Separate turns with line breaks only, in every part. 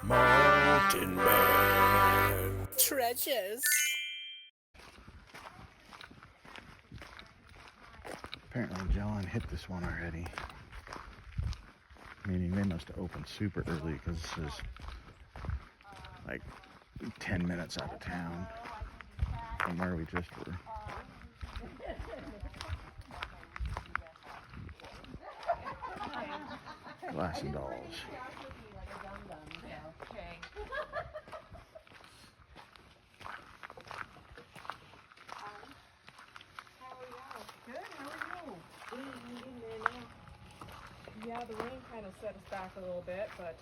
Mountain Man. Treasures.
Apparently John hit this one already. Meaning they must have opened super early because this is like 10 minutes out of town from where we just were. Glass and dolls.
Yeah, the rain kind of set us back a little bit, but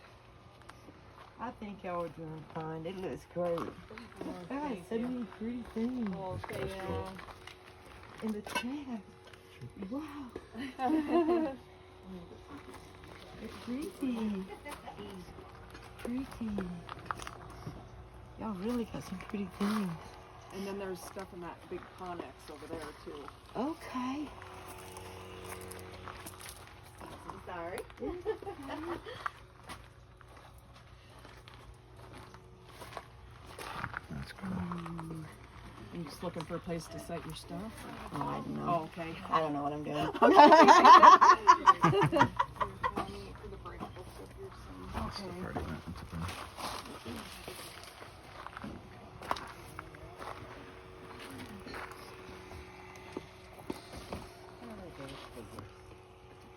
I think y'all are doing fine. It looks great. God, so many pretty things. In the chat. Wow. It's pretty. Pretty. Y'all really got some pretty things.
and then there's stuff in that big connex over there too.
Okay.
I'm sorry.
That's cool.
You're just looking for a place to set your stuff?
Oh, I don't know.
Oh, okay.
I don't know what I'm doing.
That's the party event. That's okay.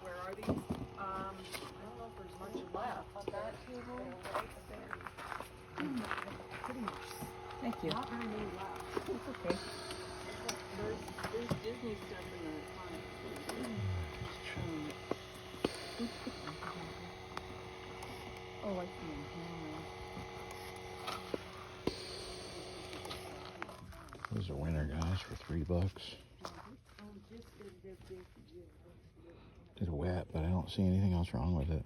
Where are these? I don't know if there's much left. On that table? Right there. Pretty much.
Thank you.
Not very many left.
It's okay.
There's Disney stuff in the connex.
Oh, I see.
Those are winter guys for $3. Did a wet, but I don't see anything else wrong with it.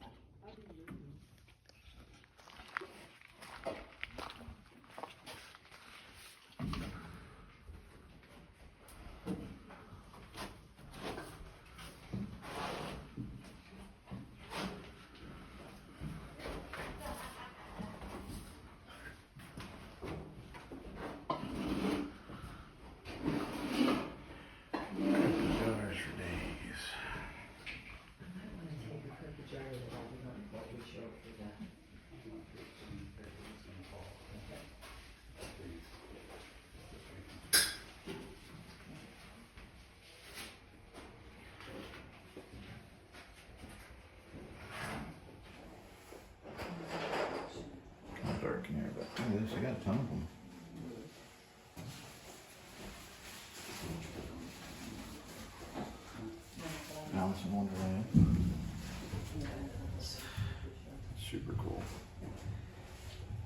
Jars for days. Kind of dark in here, but look at this, I got a ton of them. Alice in Wonderland. Super cool.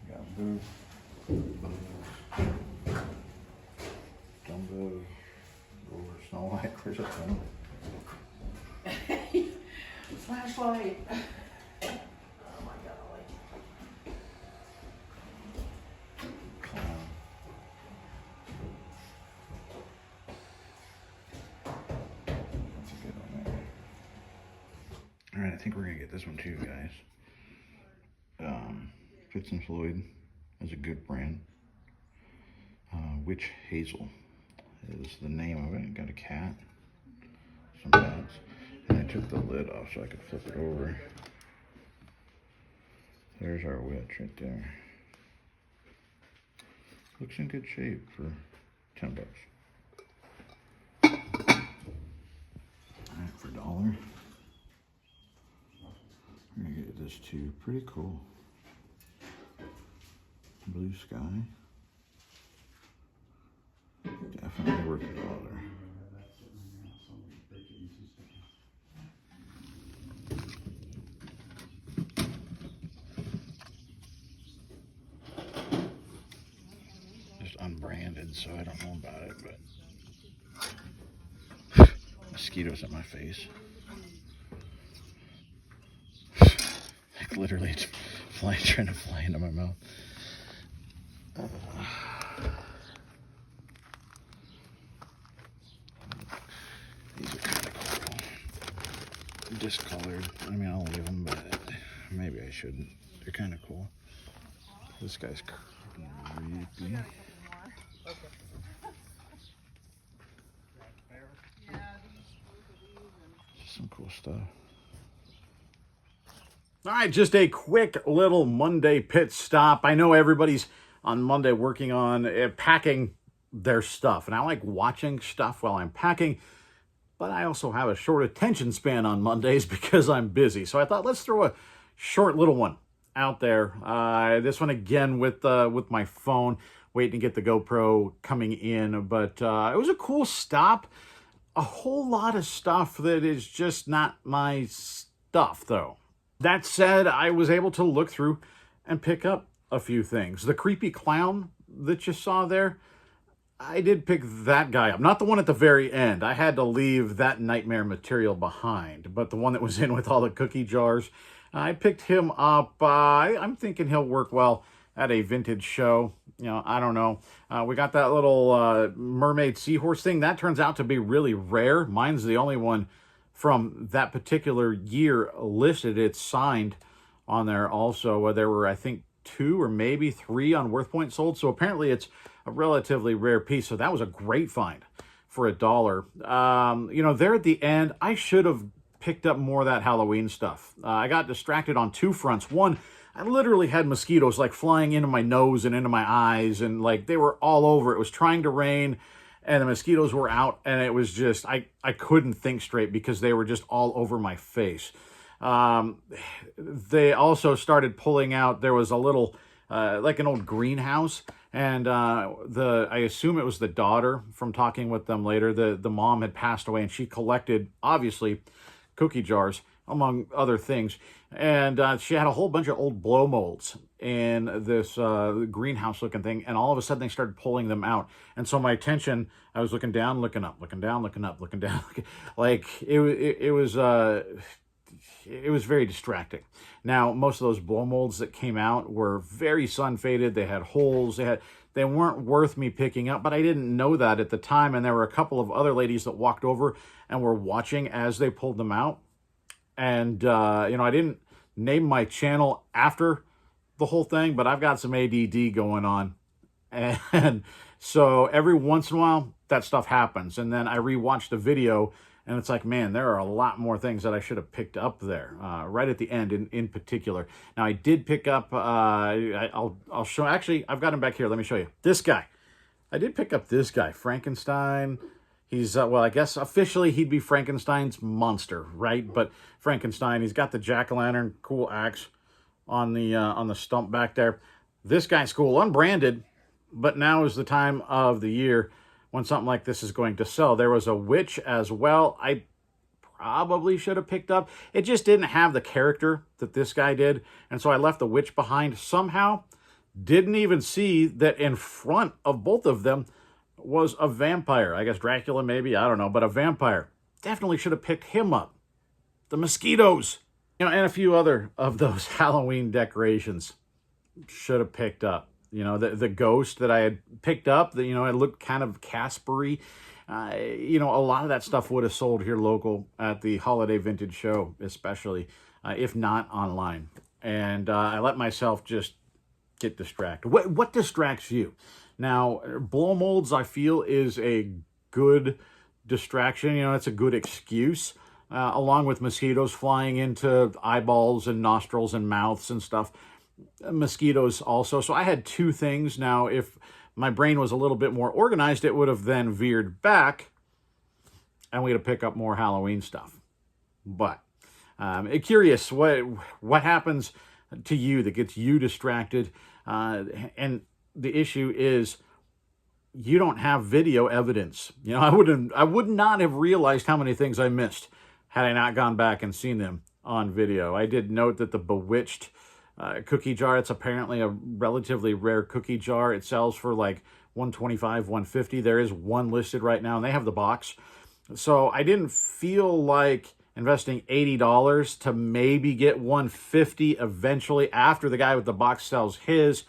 Got Boo, Dumbo, or Snow White. There's a ton.
Flashlight.
Clown. That's a good one there. Alright, I think we're gonna get this one too, guys. Fitz and Floyd is a good brand. Witch Hazel is the name of it. Got a cat, some bats, and I took the lid off so I could flip it over. There's our witch right there. Looks in good shape for $10. Alright, for $1. We're gonna get this too. Pretty cool. Blue sky. Definitely worth $1. Just unbranded, so I don't know about it, but mosquitoes at my face. Like literally it's trying to fly into my mouth. These are kind of cool. discolored. I mean, I'll leave them, but maybe I shouldn't. They're kind of cool. This guy's creepy. Some cool stuff. All right, just a quick little Monday pit stop. I know everybody's on Monday working on packing their stuff, and I like watching stuff while I'm packing, but I also have a short attention span on Mondays because I'm busy. So I thought, let's throw a short little one out there. This one again with my phone, waiting to get the GoPro coming in, but it was a cool stop. A whole lot of stuff that is just not my stuff, though. That said, I was able to look through and pick up a few things. The creepy clown that you saw there, I did pick that guy up. Not the one at the very end. I had to leave that nightmare material behind. But the one that was in with all the cookie jars, I picked him up. I'm thinking he'll work well at a vintage show. You know, I don't know. We got that little mermaid seahorse thing. That turns out to be really rare. Mine's the only one from that particular year listed. It's signed on there also. There were, I think, 2 or maybe 3 on Worth Point sold. So apparently it's a relatively rare piece. So that was a great find for $1. You know, there at the end, I should have picked up more of that Halloween stuff. I got distracted on 2 fronts. One, I literally had mosquitoes like flying into my nose and into my eyes, and like they were all over. It was trying to rain and the mosquitoes were out, and it was just, I couldn't think straight because they were just all over my face. They also started pulling out, there was a little, like an old greenhouse, and I assume it was the daughter from talking with them later. The mom had passed away, and she collected, obviously, cookie jars, among other things. And she had a whole bunch of old blow molds in this greenhouse looking thing. And all of a sudden they started pulling them out. And so my attention, I was looking down, looking up, looking down, looking up, looking down. Like it was very distracting. Now, most of those blow molds that came out were very sun faded. They had holes. They weren't worth me picking up, but I didn't know that at the time. And there were a couple of other ladies that walked over and were watching as they pulled them out. And, you know, I didn't name my channel after the whole thing, but I've got some ADD going on. And so every once in a while, that stuff happens. And then I rewatch the video, and it's like, man, there are a lot more things that I should have picked up there, right at the end in particular. Now, I did pick up, I'll show, actually, I've got him back here. Let me show you. This guy. I did pick up this guy, Frankenstein. He's, well, I guess officially he'd be Frankenstein's monster, right? But Frankenstein, he's got the jack-o'-lantern, cool axe on the stump back there. This guy's cool, unbranded, but now is the time of the year when something like this is going to sell. There was a witch as well. I probably should have picked up. It just didn't have the character that this guy did, and so I left the witch behind somehow. Didn't even see that in front of both of them was a vampire. I guess Dracula maybe, I don't know, but a vampire. Definitely should have picked him up. The mosquitoes, you know, and a few other of those Halloween decorations should have picked up. You know, the ghost that I had picked up, that, you know, it looked kind of Casper-y. You know, a lot of that stuff would have sold here local at the holiday vintage show, especially, if not online. And I let myself just get distracted. What distracts you? Now, blow molds, I feel, is a good distraction. You know, it's a good excuse, along with mosquitoes flying into eyeballs and nostrils and mouths and stuff. Mosquitoes also. So I had 2 things. Now, if my brain was a little bit more organized, it would have then veered back, and we'd have picked up more Halloween stuff. But curious, what happens to you that gets you distracted? And the issue is you don't have video evidence. You know, I would not have realized how many things I missed had I not gone back and seen them on video. I did note that the Bewitched cookie jar, it's apparently a relatively rare cookie jar. It sells for like $125, $150. There is one listed right now, and they have the box. So I didn't feel like investing $80 to maybe get $150 eventually after the guy with the box sells his.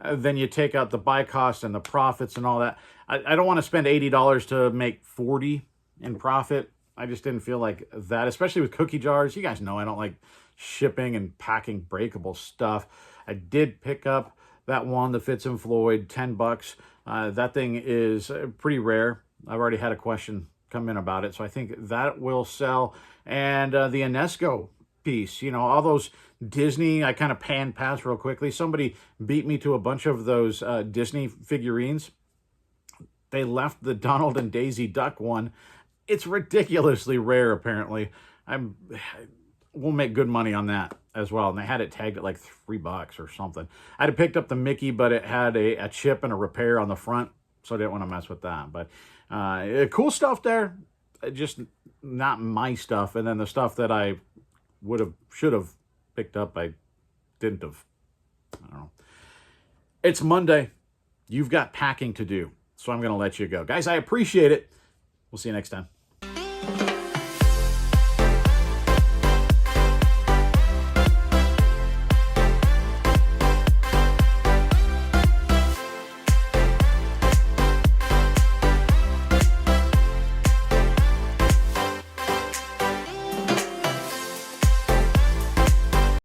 Then you take out the buy cost and the profits and all that. I don't want to spend $80 to make $40 in profit. I just didn't feel like that, especially with cookie jars. You guys know I don't like shipping and packing breakable stuff. I did pick up that one, the Fitz and Floyd, $10. That thing is pretty rare. I've already had a question come in about it, so I think that will sell. And the Enesco piece, you know, all those Disney, I kind of pan past real quickly. Somebody beat me to a bunch of those Disney figurines. They left the Donald and Daisy Duck one. It's ridiculously rare, apparently. We'll make good money on that as well. And they had it tagged at like $3 or something. I'd have picked up the Mickey, but it had a chip and a repair on the front, so I didn't want to mess with that. But cool stuff there, just not my stuff. And then the stuff that I should have picked up, I didn't have. I don't know. It's Monday. You've got packing to do, so I'm going to let you go. Guys, I appreciate it. We'll see you next time.